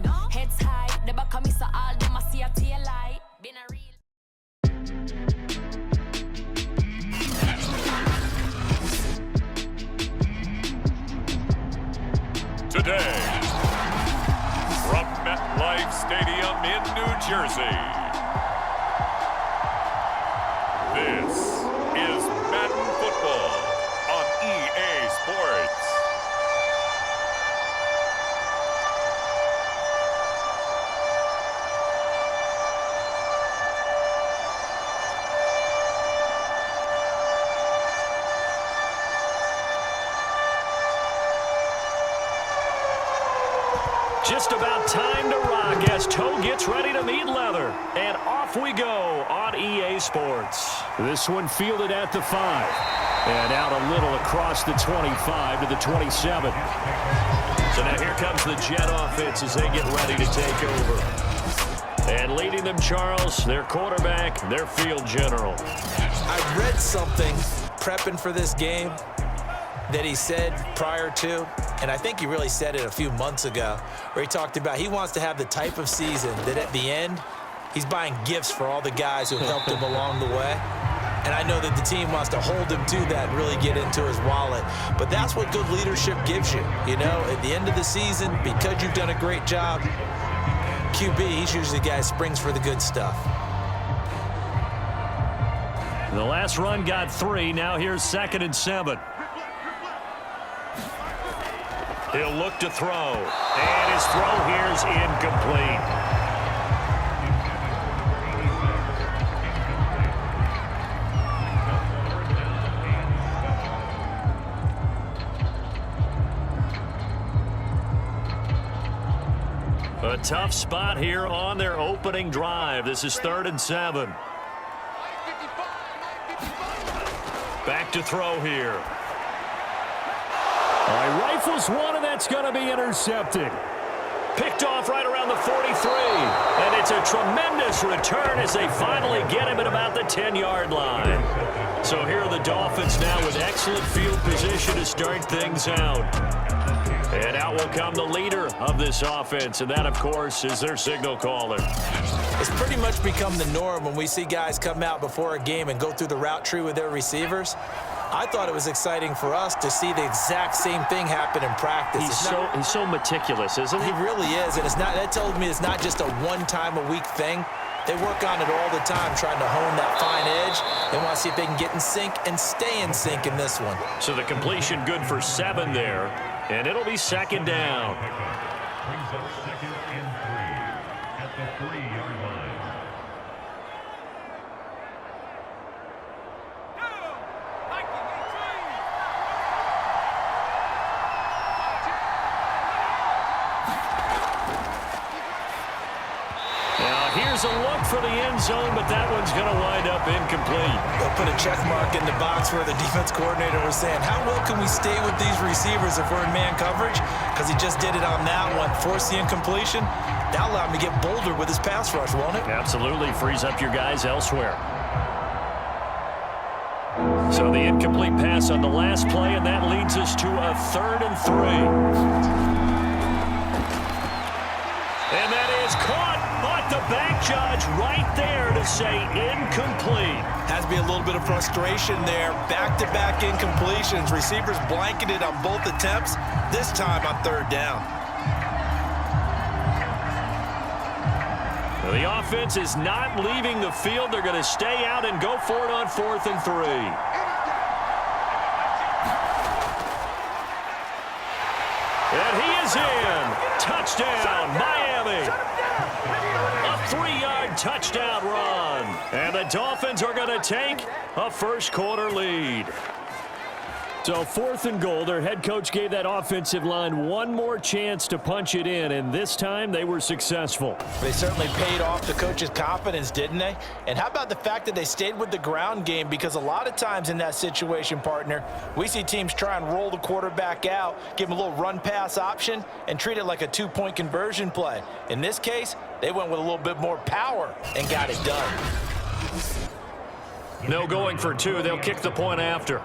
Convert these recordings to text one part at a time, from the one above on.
name. Heads high, the back of me so all them a see a tail light. Been a real. Today, from MetLife Stadium in New Jersey, this is Madden Football on EA Sports. Just about time to rock as toe gets ready to meet leather. And off we go on EA Sports. This one fielded at the 5. And out a little across the 25 to the 27. So now here comes the Jet offense as they get ready to take over. And leading them, Charles, their quarterback, their field general. I read something prepping for this game that he said prior to, and I think he really said it a few months ago, where he talked about he wants to have the type of season that at the end, he's buying gifts for all the guys who helped him along the way. And I know that the team wants to hold him to that and really get into his wallet. But that's what good leadership gives you. You know, at the end of the season, because you've done a great job, QB, he's usually the guy who springs for the good stuff. The last run got 3. Now here's 2nd and 7. He'll look to throw. And his throw here's incomplete. A tough spot here on their opening drive. This is 3rd and 7. Back to throw here. All right, rifles one, and that's going to be intercepted. Picked off right around the 43. And it's a tremendous return as they finally get him at about the 10-yard line. So here are the Dolphins now with excellent field position to start things out. And out will come the leader of this offense, and that, of course, is their signal caller. It's pretty much become the norm when we see guys come out before a game and go through the route tree with their receivers. I thought it was exciting for us to see the exact same thing happen in practice. He's so meticulous, isn't he? He really is, and that tells me it's not just a one-time-a-week thing. They work on it all the time, trying to hone that fine edge. They want to see if they can get in sync and stay in sync in this one. So the completion good for 7 there, and it'll be 2nd down. Brings up 2nd and 3 at the 3-yard line. Here's a look for the end zone, but that one's going to wind up incomplete. They'll put a check mark in the box where the defense coordinator was saying, how well can we stay with these receivers if we're in man coverage? Because he just did it on that one, forced the incompletion. That'll allow him to get bolder with his pass rush, won't it? Absolutely. Frees up your guys elsewhere. So the incomplete pass on the last play, and that leads us to a 3rd and 3. And that is caught. But the back judge right there to say incomplete. Has to be a little bit of frustration there. Back-to-back incompletions. Receivers blanketed on both attempts, this time on 3rd down. Well, the offense is not leaving the field. They're going to stay out and go for it on 4th and 3. And he is in. Touchdown, Miami. A 3-yard touchdown run. And the Dolphins are going to take a first-quarter lead. So 4th and goal, their head coach gave that offensive line one more chance to punch it in, and this time they were successful. They certainly paid off the coach's confidence, didn't they? And how about the fact that they stayed with the ground game? Because a lot of times in that situation, partner, we see teams try and roll the quarterback out, give him a little run-pass option, and treat it like a 2-point conversion play. In this case, they went with a little bit more power and got it done. No going for 2. They'll kick the point after.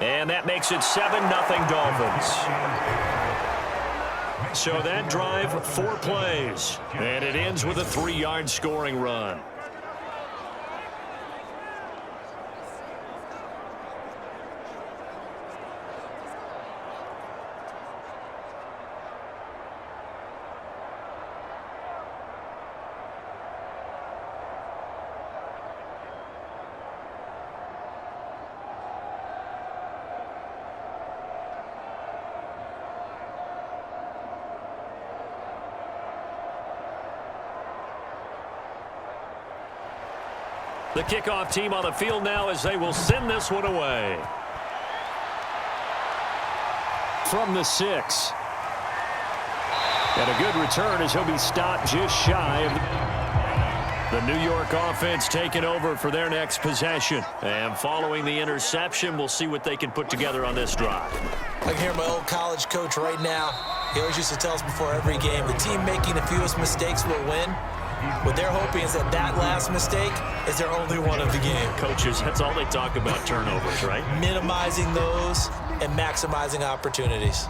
And that makes it 7-0 Dolphins. So that drive, 4 plays. And it ends with a 3-yard scoring run. The kickoff team on the field now as they will send this one away. From the 6. And a good return as he'll be stopped just shy of the New York offense taking over for their next possession. And following the interception, we'll see what they can put together on this drive. I can hear my old college coach right now. He always used to tell us before every game, the team making the fewest mistakes will win. What they're hoping is that last mistake is their only one of the game. Coaches, that's all they talk about, turnovers, right? Minimizing those and maximizing opportunities.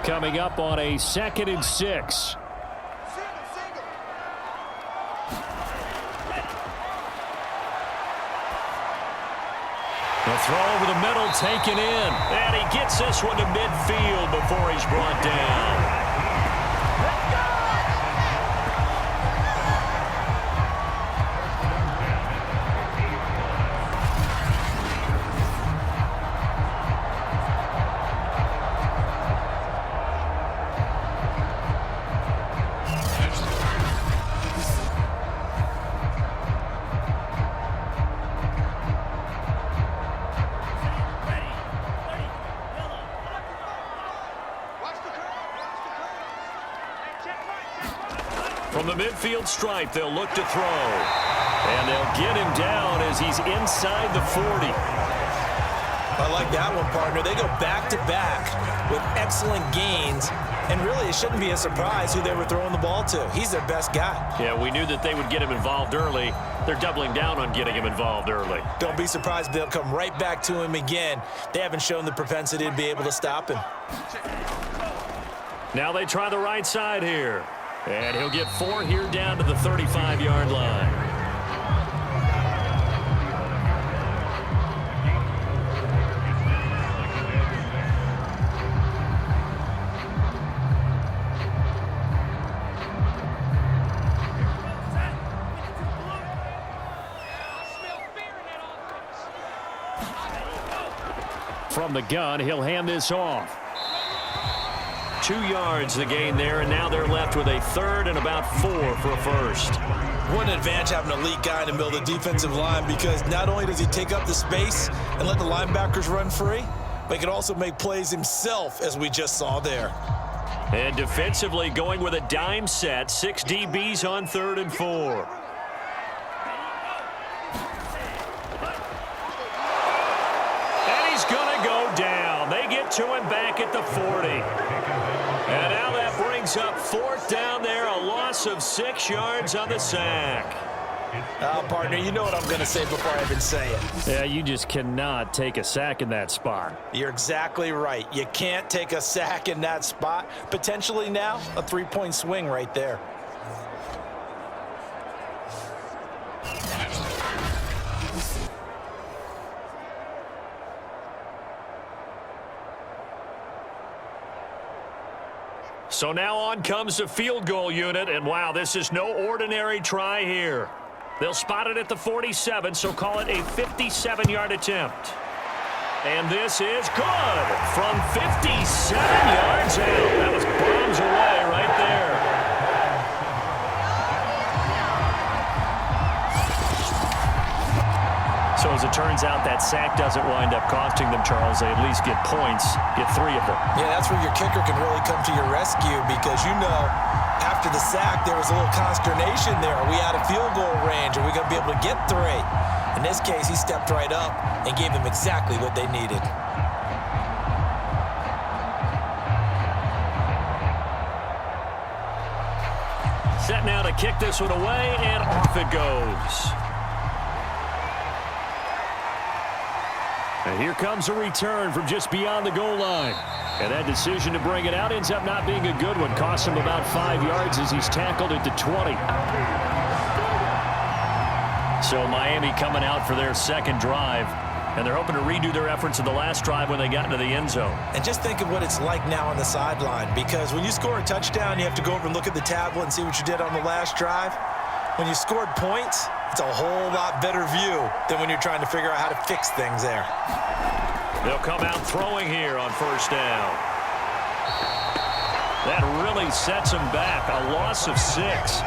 Coming up on a 2nd and 6. The throw over the middle taken in. And he gets this one to midfield before he's brought down. From the midfield stripe, they'll look to throw. And they'll get him down as he's inside the 40. I like that one, partner. They go back-to-back with excellent gains. And really, it shouldn't be a surprise who they were throwing the ball to. He's their best guy. Yeah, we knew that they would get him involved early. They're doubling down on getting him involved early. Don't be surprised if they'll come right back to him again. They haven't shown the propensity to be able to stop him. Now they try the right side here. And he'll get 4 here down to the 35-yard line. From the gun, he'll hand this off. 2 yards the gain there, and now they're left with a 3rd and about 4 for a first. What an advantage having an elite guy in the middle of the defensive line, because not only does he take up the space and let the linebackers run free, but he can also make plays himself, as we just saw there. And defensively going with a dime set, 6 DBs on 3rd and 4. And he's going to go down. They get to him back at the 40. And now that brings up 4th down there, a loss of 6 yards on the sack. Partner, you know what I'm going to say before I even say it. Yeah, you just cannot take a sack in that spot. You're exactly right. You can't take a sack in that spot. Potentially now, a 3-point swing right there. So now on comes the field goal unit, and wow, this is no ordinary try here. They'll spot it at the 47, so call it a 57-yard attempt. And this is good from 57 yards out. That was bombs away right there. So as it turns out, that sack doesn't wind up costing them, Charles. They at least get points, get 3 of them. Yeah, that's where your kicker can really come to your rescue, because you know after the sack there was a little consternation there. Are we out of field goal range? Are we going to be able to get 3? In this case, he stepped right up and gave them exactly what they needed. Set now to kick this one away, and off it goes. And here comes a return from just beyond the goal line. And that decision to bring it out ends up not being a good one. Costs him about 5 yards as he's tackled at the 20. So Miami coming out for their second drive. And they're hoping to redo their efforts of the last drive when they got into the end zone. And just think of what it's like now on the sideline, because when you score a touchdown, you have to go over and look at the tablet and see what you did on the last drive. When you scored points, it's a whole lot better view than when you're trying to figure out how to fix things there. They'll come out throwing here on first down. That really sets them back. A loss of 6.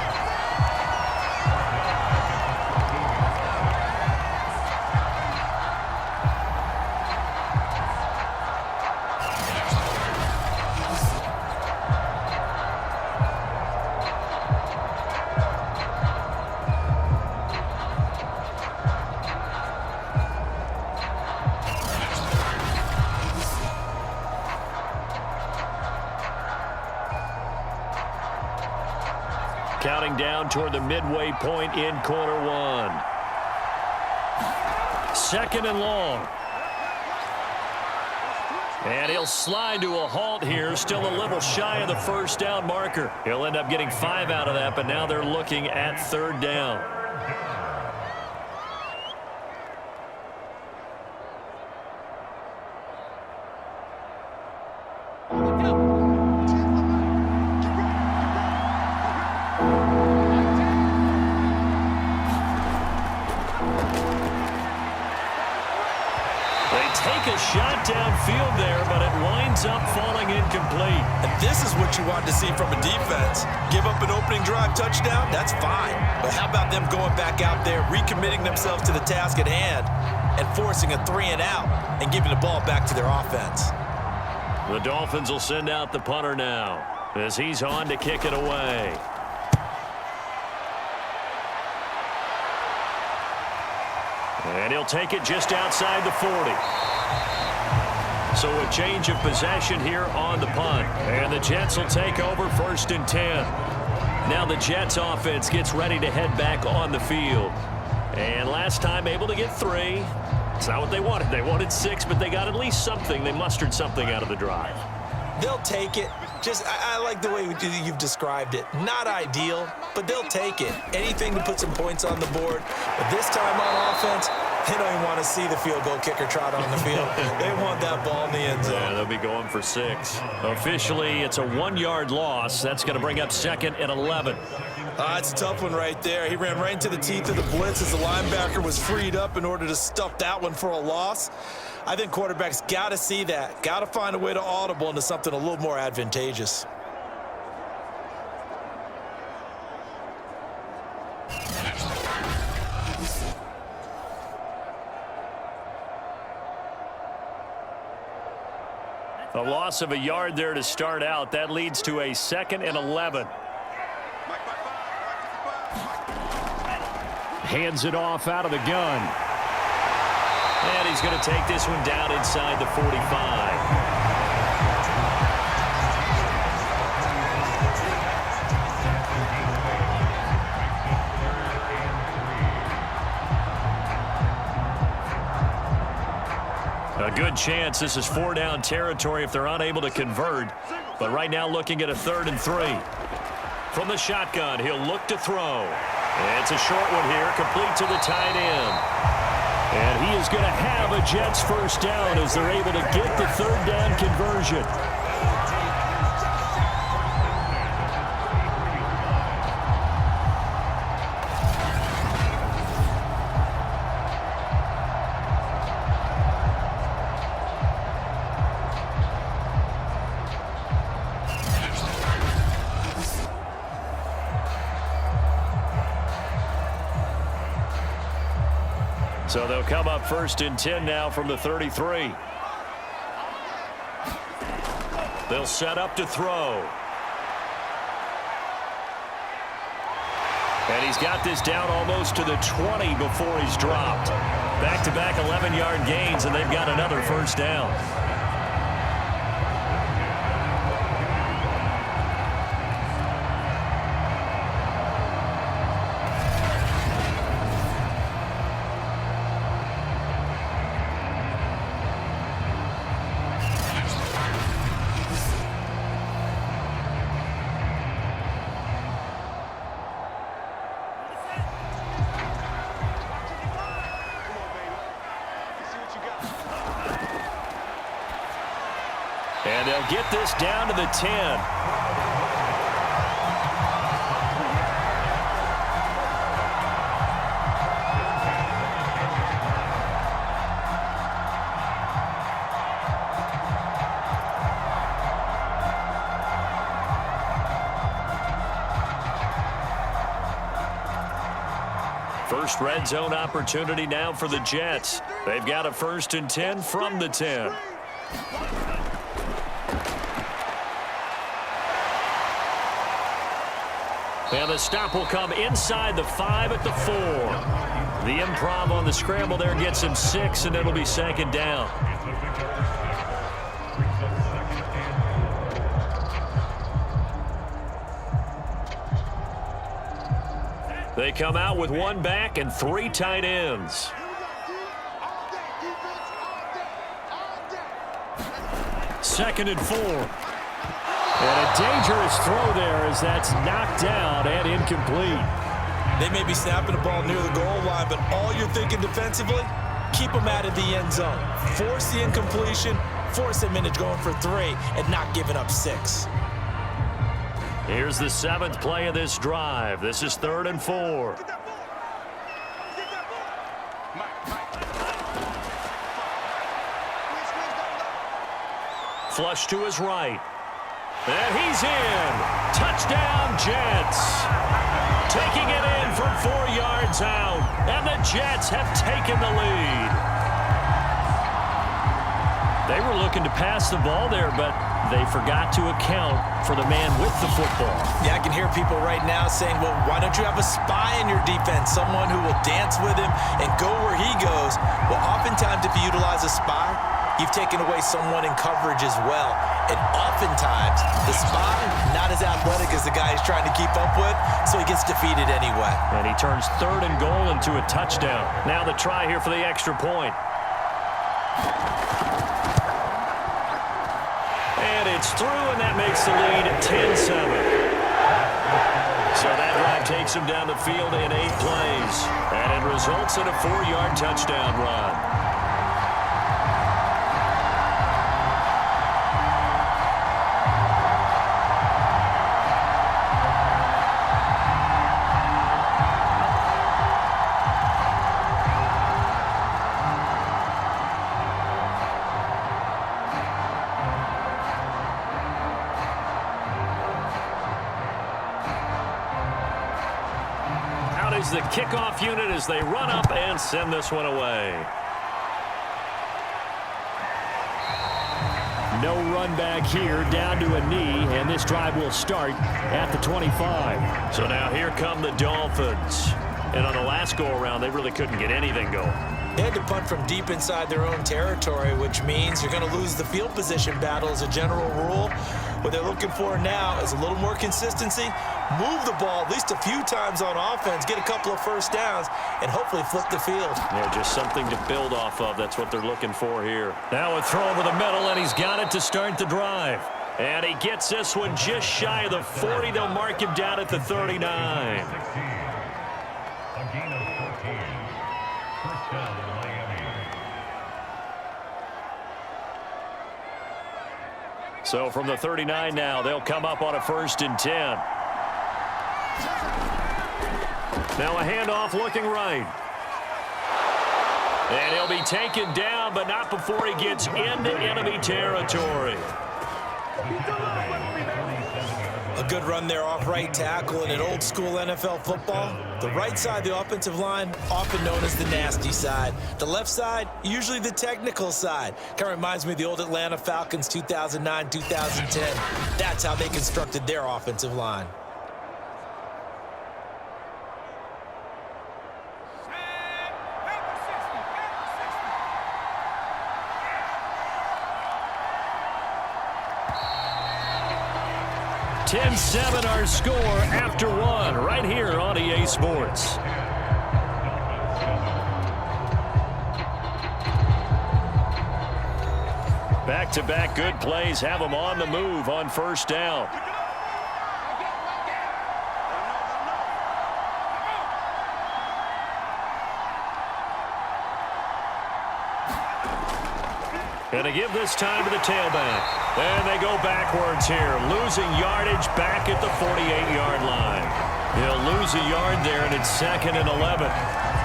Counting down toward the midway point in quarter one. 2nd and long. And he'll slide to a halt here, still a little shy of the first down marker. He'll end up getting 5 out of that, but now they're looking at 3rd down. Take a shot downfield there, but it winds up falling incomplete. And this is what you want to see from a defense. Give up an opening drive touchdown, that's fine. But how about them going back out there, recommitting themselves to the task at hand, and forcing a 3 and out, and giving the ball back to their offense? The Dolphins will send out the punter now, as he's on to kick it away. And he'll take it just outside the 40. So a change of possession here on the punt. And the Jets will take over 1st and 10. Now the Jets offense gets ready to head back on the field. And last time able to get 3. It's not what they wanted. They wanted 6, but they got at least something. They mustered something out of the drive. They'll take it. I like the way you've described it. Not ideal, but they'll take it. Anything to put some points on the board. But this time on offense, they don't even want to see the field goal kicker trot on the field. They want that ball in the end zone. Yeah, they'll be going for 6. Officially, it's a 1-yard loss. That's going to bring up 2nd and 11. It's a tough one right there. He ran right into the teeth of the blitz as the linebacker was freed up in order to stuff that one for a loss. I think quarterbacks got to see that. Got to find a way to audible into something a little more advantageous. A loss of a yard there to start out. That leads to a 2nd and 11. Hands it off out of the gun. And he's going to take this one down inside the 45. A good chance this is 4-down territory if they're unable to convert. But right now looking at a 3rd and 3. From the shotgun, he'll look to throw. It's a short one here, complete to the tight end. And he is going to have a Jets first down as they're able to get the 3rd down conversion. So they'll come up 1st and 10 now from the 33. They'll set up to throw. And he's got this down almost to the 20 before he's dropped. Back-to-back 11-yard gains, and they've got another first down. They'll get this down to the 10. First red zone opportunity now for the Jets. They've got a 1st and 10 from the 10. And the stop will come inside the 5 at the 4. The improv on the scramble there gets him 6, and it'll be 2nd down. They come out with 1 back and 3 tight ends. Second and 4. And a dangerous throw there as that's knocked down and incomplete. They may be snapping the ball near the goal line, but all you're thinking defensively, keep them out of the end zone. Force the incompletion, force them into going for 3, and not giving up 6. Here's the 7th play of this drive. This is 3rd and 4. Flush to his right. And he's in. Touchdown, Jets. Taking it in from 4 yards out. And the Jets have taken the lead. They were looking to pass the ball there, but they forgot to account for the man with the football. Yeah, I can hear people right now saying, well, why don't you have a spy in your defense, someone who will dance with him and go where he goes? Well, oftentimes if you utilize a spy, you've taken away someone in coverage as well. And oftentimes, the spy, not as athletic as the guy he's trying to keep up with, so he gets defeated anyway. And he turns 3rd and goal into a touchdown. Now the try here for the extra point. And it's through, and that makes the lead 10-7. So that drive takes him down the field in 8 plays. And it results in a 4-yard touchdown run. Is the kickoff unit as they run up and send this one away. No run back here, down to a knee, and this drive will start at the 25. So now here come the Dolphins. And on the last go-around, they really couldn't get anything going. They had to punt from deep inside their own territory, which means you're going to lose the field position battle as a general rule. What they're looking for now is a little more consistency, move the ball at least a few times on offense, get a couple of first downs, and hopefully flip the field. Yeah, just something to build off of. That's what they're looking for here. Now a throw over the middle, and he's got it to start the drive. And he gets this one just shy of the 40. They'll mark him down at the 39. A gain of 14. First down, Miami. So from the 39 now, they'll come up on a 1st and 10. Now a handoff looking right. And he'll be taken down, but not before he gets into enemy territory. A good run there off right tackle in an old school NFL football. The right side, the offensive line, often known as the nasty side. The left side, usually the technical side. Kind of reminds me of the old Atlanta Falcons 2009, 2010. That's how they constructed their offensive line. (10-7) our score after 1 right here on EA Sports. Back-to-back good plays have them on the move on 1st down. And to give this time to the tailback. And they go backwards here, losing yardage back at the 48-yard line. He'll lose a yard there, and it's 2nd and 11.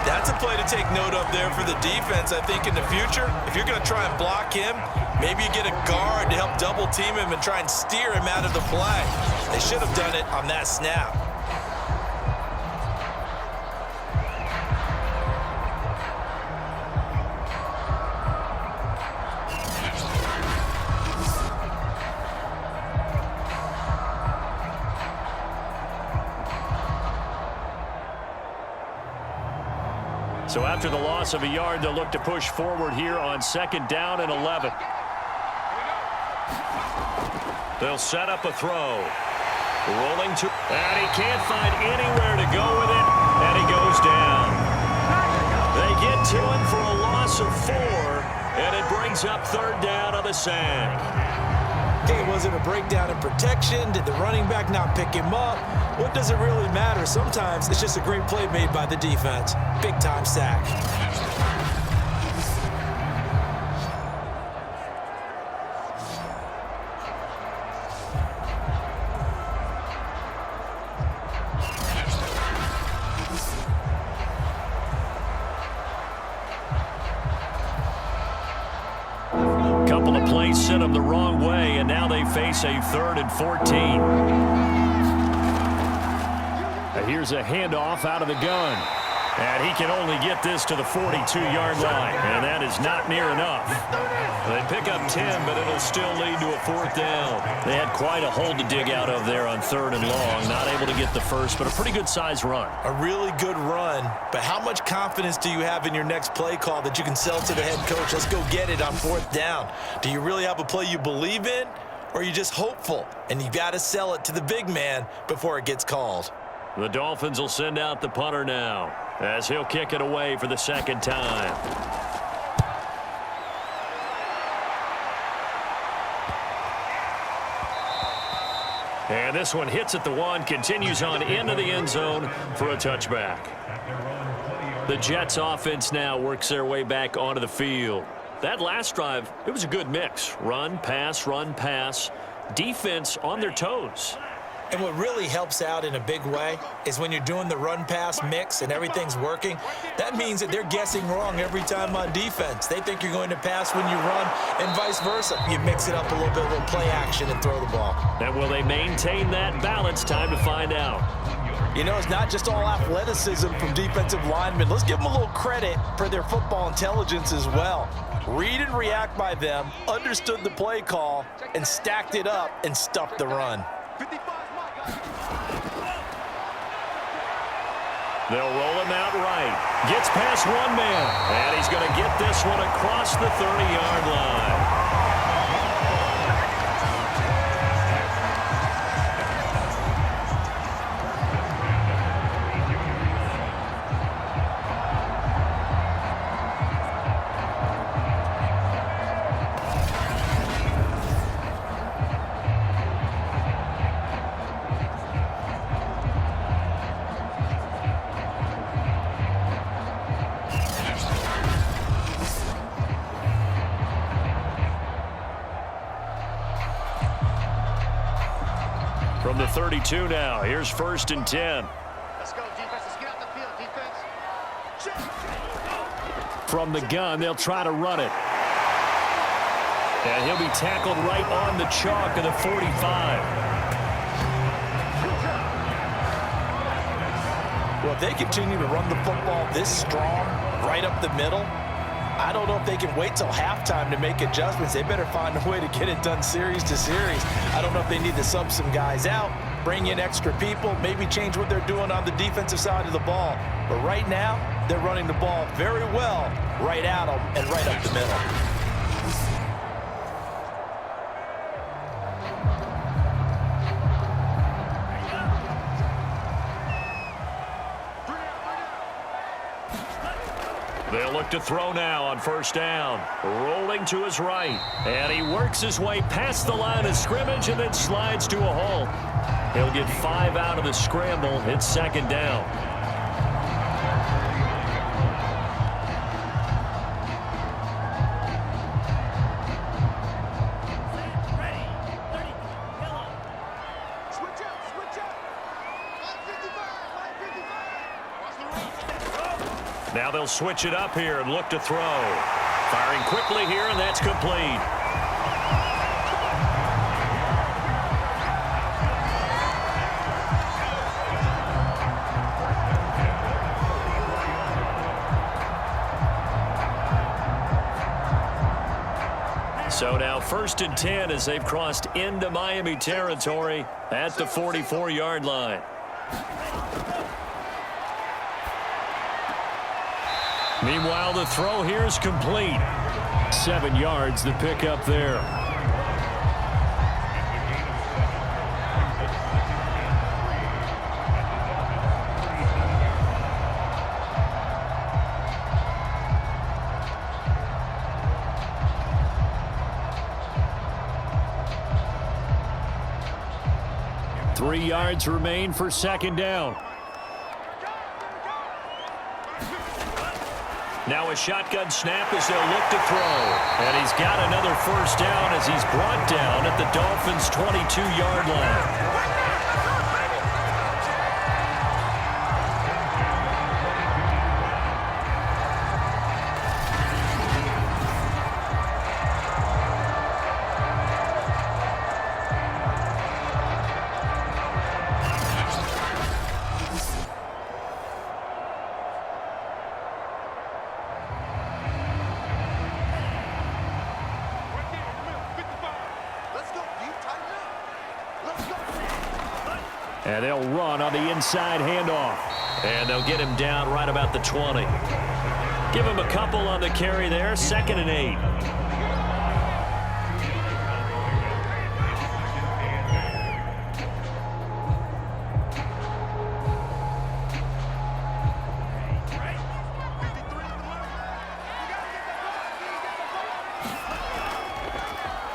That's a play to take note of there for the defense, I think, in the future. If you're going to try and block him, maybe you get a guard to help double-team him and try and steer him out of the play. They should have done it on that snap. So after the loss of a yard, they'll look to push forward here on 2nd down and 11. They'll set up a throw. Rolling to, and he can't find anywhere to go with it, and he goes down. They get to him for a loss of 4, and it brings up 3rd down on the sack. Okay, was it a breakdown in protection? Did the running back not pick him up? What does it really matter? Sometimes it's just a great play made by the defense. Big-time sack. Couple of plays sent them the wrong way, and now they face a 3rd and 14. Here's a handoff out of the gun. And he can only get this to the 42-yard line, and that is not near enough. They pick up 10, but it'll still lead to a 4th down. They had quite a hole to dig out of there on 3rd and long. Not able to get the first, but a pretty good-sized run. A really good run, but how much confidence do you have in your next play call that you can sell to the head coach? Let's go get it on 4th down. Do you really have a play you believe in, or are you just hopeful? And you got to sell it to the big man before it gets called. The Dolphins will send out the punter now, as he'll kick it away for the 2nd time. And this one hits at the 1, continues on into the end zone for a touchback. The Jets offense now works their way back onto the field. That last drive, it was a good mix. Run, pass, defense on their toes. And what really helps out in a big way is when you're doing the run-pass mix and everything's working, that means that they're guessing wrong every time on defense. They think you're going to pass when you run and vice versa. You mix it up a little bit with play action and throw the ball. And will they maintain that balance? Time to find out. You know, it's not just all athleticism from defensive linemen. Let's give them a little credit for their football intelligence as well. Read and react by them, understood the play call, and stacked it up and stuffed the run. They'll roll him out right. Gets past one man. And he's going to get this one across the 30-yard line. From the 32 now, here's 1st and 10. Let's go, defense. Let's get out the field, defense. From the gun, they'll try to run it. And he'll be tackled right on the chalk of the 45. Well, if they continue to run the football this strong, right up the middle, I don't know if they can wait till halftime to make adjustments. They better find a way to get it done series to series. I don't know if they need to sub some guys out, bring in extra people, maybe change what they're doing on the defensive side of the ball. But right now, they're running the ball very well right at them and right up the middle. They'll look to throw now on 1st down. Rolling to his right. And he works his way past the line of scrimmage and then slides to a halt. He'll get 5 out of the scramble. It's 2nd down. Now they'll switch it up here and look to throw. Firing quickly here, and that's complete. So now 1st and 10 as they've crossed into Miami territory at the 44-yard line. Meanwhile, the throw here is complete. 7 yards, the pickup there. Three yards remain for 2nd down. Now a shotgun snap as they'll look to throw. And he's got another 1st down as he's brought down at the Dolphins' 22-yard line. And they'll run on the inside handoff. And they'll get him down right about the 20. Give him a couple on the carry there. 2nd and 8.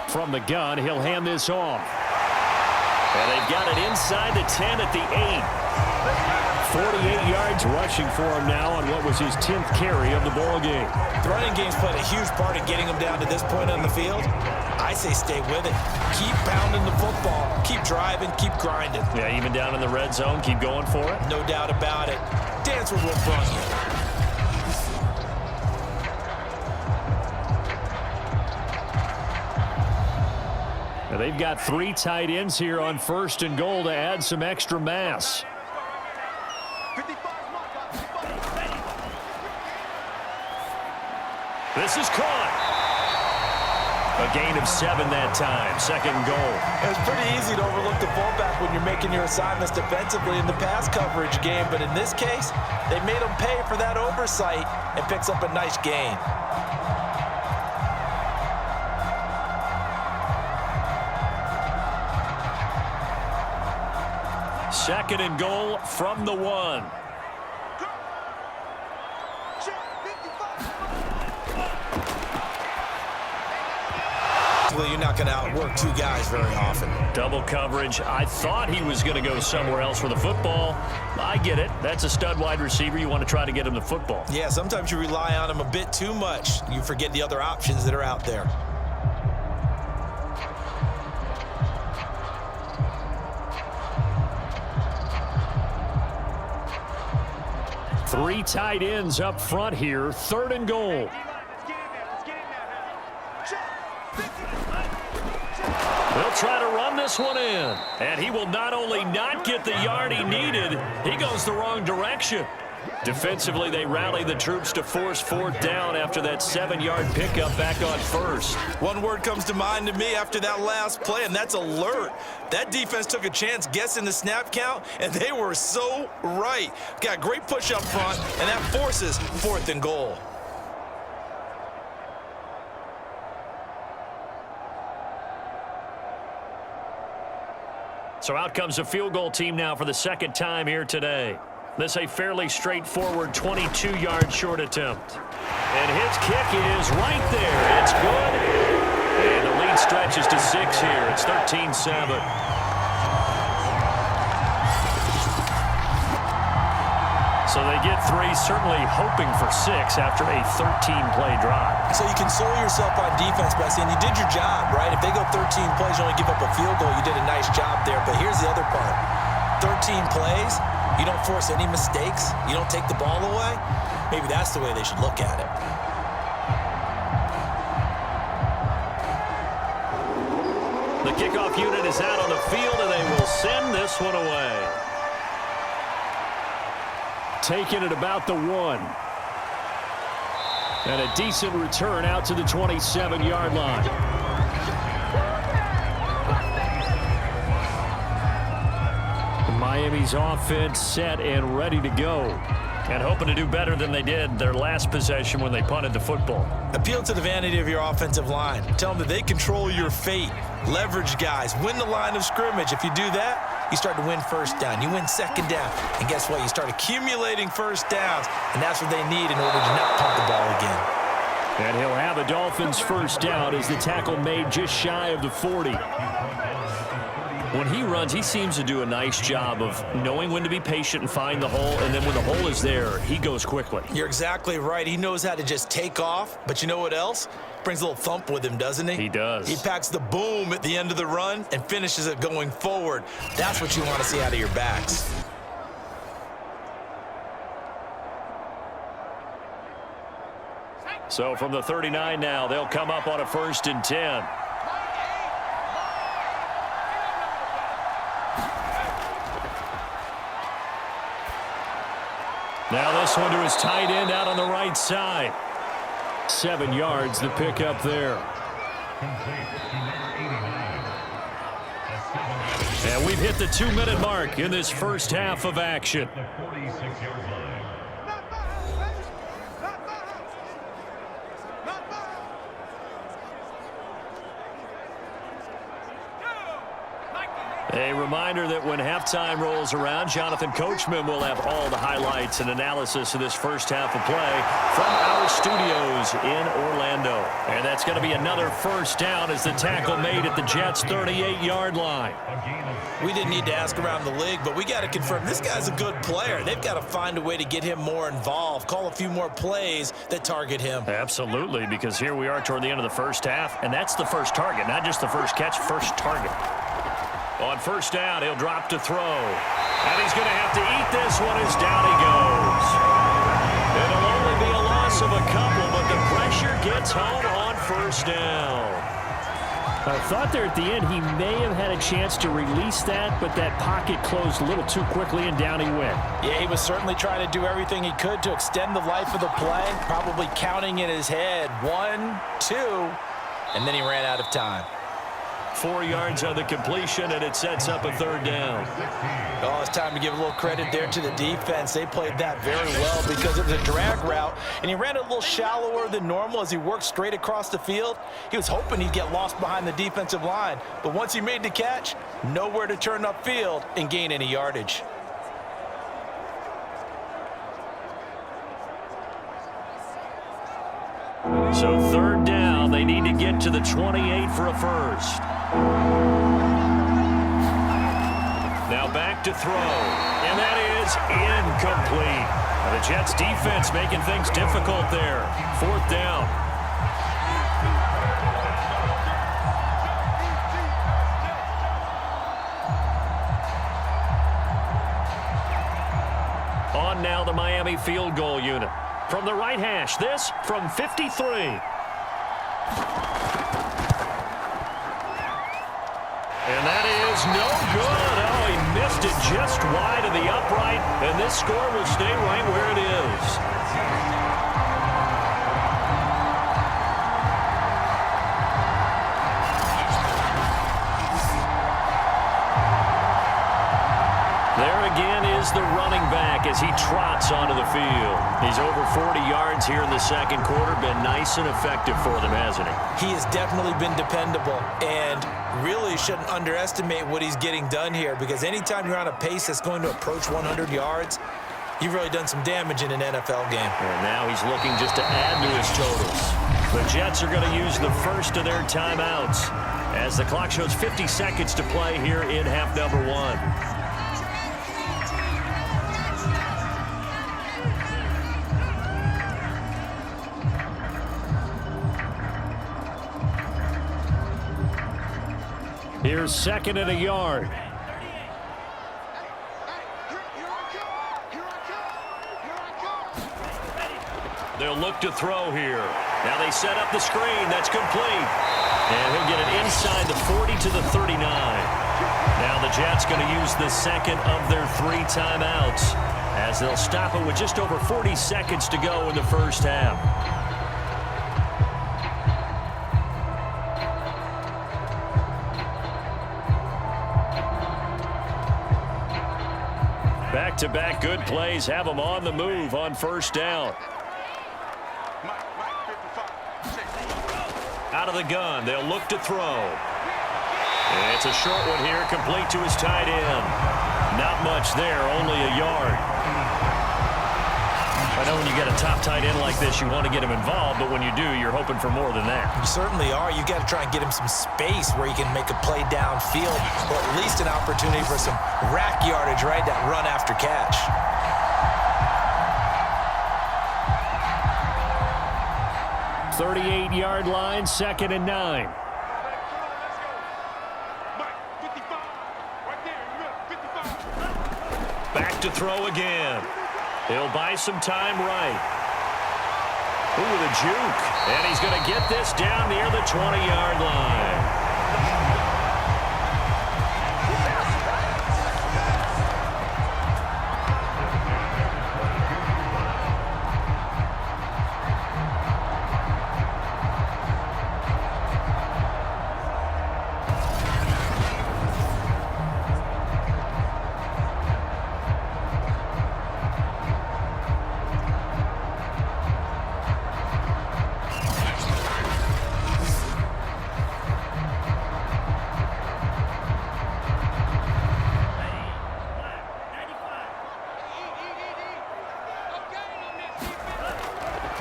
From the gun, he'll hand this off. And they've got it inside the 10 at the 8. 48 yards rushing for him now on what was his 10th carry of the ball game. The running game's played a huge part in getting him down to this point on the field. I say stay with it. Keep pounding the football. Keep driving. Keep grinding. Yeah, even down in the red zone, keep going for it. No doubt about it. Dance with what brought you. They've got 3 tight ends here on 1st and goal to add some extra mass. This is caught. A gain of 7 that time. 2nd and goal. It's pretty easy to overlook the fullback when you're making your assignments defensively in the pass coverage game, but in this case, they made him pay for that oversight and picks up a nice gain. 2nd and goal from the 1. You're not going to outwork 2 guys very often. Double coverage. I thought he was going to go somewhere else for the football. I get it. That's a stud wide receiver. You want to try to get him the football. Yeah, sometimes you rely on him a bit too much. You forget the other options that are out there. Three tight ends up front here. 3rd and goal. They'll try to run this one in. And he will not only not get the yard he needed, he goes the wrong direction. Defensively, they rally the troops to force 4th down after that 7-yard pickup back on 1st. One word comes to mind to me after that last play, and that's alert. That defense took a chance guessing the snap count, and they were so right. Got great push up front, and that forces 4th and goal. So out comes a field goal team now for the 2nd time here today. This a fairly straightforward 22-yard short attempt. And his kick is right there. It's good. And the lead stretches to 6 here. It's 13-7. So they get 3, certainly hoping for 6 after a 13-play drive. So you console yourself on defense by saying you did your job, right? If they go 13 plays, you only give up a field goal, you did a nice job there. But here's the other part. 13 plays, you don't force any mistakes, you don't take the ball away, maybe that's the way they should look at it. The kickoff unit is out on the field, and they will send this one away. Taking it about the 1. And a decent return out to the 27-yard line. Miami's offense set and ready to go. And hoping to do better than they did their last possession when they punted the football. Appeal to the vanity of your offensive line. Tell them that they control your fate. Leverage guys. Win the line of scrimmage. If you do that, you start to win first down. You win second down. And guess what? You start accumulating first downs. And that's what they need in order to not punt the ball again. And he'll have a Dolphins first down as the tackle made just shy of the 40. When he runs, he seems to do a nice job of knowing when to be patient and find the hole, and then when the hole is there, he goes quickly. You're exactly right. He knows how to just take off, but you know what else? Brings a little thump with him, doesn't he? He does. He packs the boom at the end of the run and finishes it going forward. That's what you want to see out of your backs. So from the 39 now, they'll come up on a 1st and 10. Now this one to his tight end out on the right side. 7 yards, the pickup there. And we've hit the 2-minute mark in this first half of action. The 46-yard line. A reminder that when halftime rolls around, Jonathan Coachman will have all the highlights and analysis of this first half of play from our studios in Orlando. And that's going to be another first down as the tackle made at the Jets' 38-yard line. We didn't need to ask around the league, but we got to confirm this guy's a good player. They've got to find a way to get him more involved, call a few more plays that target him. Absolutely, because here we are toward the end of the first half, and that's the first target, not just the first catch, first target. On first down, he'll drop to throw. And he's going to have to eat this one as down he goes. It'll only be a loss of a couple, but the pressure gets home on first down. I thought there at the end he may have had a chance to release that, but that pocket closed a little too quickly, and down he went. Yeah, he was certainly trying to do everything he could to extend the life of the play, probably counting in his head 1, 2, and then he ran out of time. 4 yards on the completion, and it sets up a third down. Oh, it's time to give a little credit there to the defense. They played that very well because it was a drag route, and he ran it a little shallower than normal as he worked straight across the field. He was hoping he'd get lost behind the defensive line, but once he made the catch, nowhere to turn upfield and gain any yardage. So third down, they need to get to the 28 for a first. Now back to throw, and that is incomplete. The Jets defense making things difficult there. 4th down. On now the Miami field goal unit. From the right hash, this from 53. And that is no good. Oh, he missed it just wide of the upright, and this score will stay right where it is. There again is the running back as he trots onto the field. He's over 40 yards here in the second quarter. Been nice and effective for them, hasn't he? He has definitely been dependable, and really shouldn't underestimate what he's getting done here, because anytime you're on a pace that's going to approach 100 yards, you've really done some damage in an NFL game. And now he's looking just to add to his totals. The Jets are going to use the first of their timeouts as the clock shows 50 seconds to play here in half number 1. Here's 2nd and a yard. They'll look to throw here. Now they set up the screen. That's complete. And he'll get it inside the 40 to the 39. Now the Jets going to use the second of their 3 timeouts as they'll stop it with just over 40 seconds to go in the first half. Back-to-back good plays have them on the move on first down. Out of the gun, they'll look to throw. It's a short one here, complete to his tight end. Not much there, only a yard. I know when you get a top tight end like this, you want to get him involved, but when you do, you're hoping for more than that. You certainly are. You got to try and get him some space where he can make a play downfield, or at least an opportunity for some rack yardage, right? That run after catch. .38-yard line, 2nd and 9. Back to throw again. He'll buy some time right. Ooh, the juke. And he's going to get this down near the 20-yard line.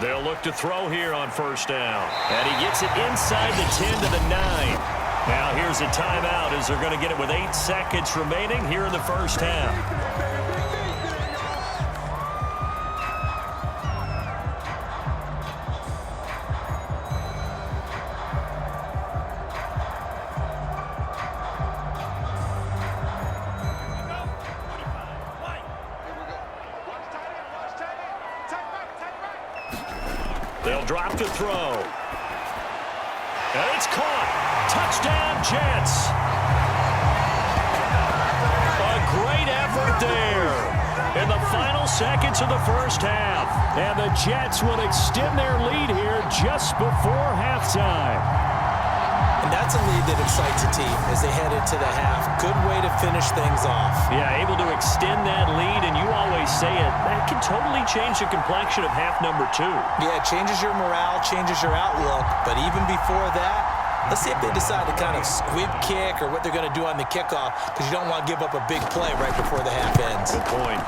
They'll look to throw here on first down. And he gets it inside the 10 to the 9. Now here's a timeout as they're going to get it with 8 seconds remaining here in the first half. They'll drop to throw. And it's caught. Touchdown, Jets. A great effort there in the final seconds of the first half. And the Jets will extend their lead here just before halftime. And that's a lead that excites a team as they head into the half. Good way to finish things off. Yeah, able to extend that lead, and you always say it, that can totally change the complexion of half number 2. Yeah, it changes your morale, changes your outlook. But even before that, let's see if they decide to kind of squib kick or what they're going to do on the kickoff, because you don't want to give up a big play right before the half ends. Good point.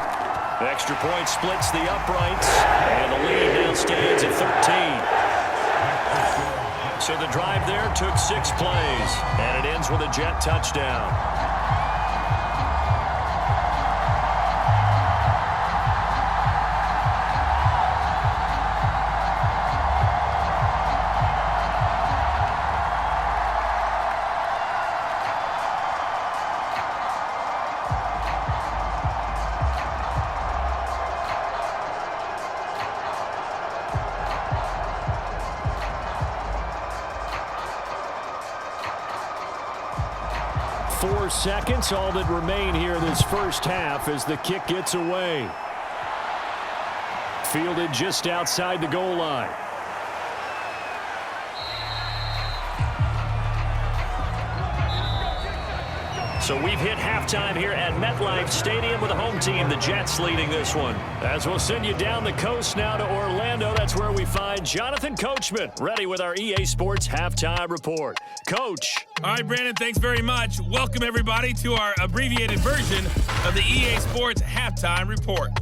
The extra point splits the uprights, and the lead now stands at 13. So the drive there took 6 plays, and it ends with a Jet touchdown. Seconds, all that remain here in this first half as the kick gets away. Fielded just outside the goal line. So we've hit halftime here at MetLife Stadium with the home team, the Jets, leading this one. As we'll send you down the coast now to Orlando, that's where we find Jonathan Coachman, ready with our EA Sports Halftime Report. Coach. All right, Brandon, thanks very much. Welcome, everybody, to our abbreviated version of the EA Sports Halftime Report.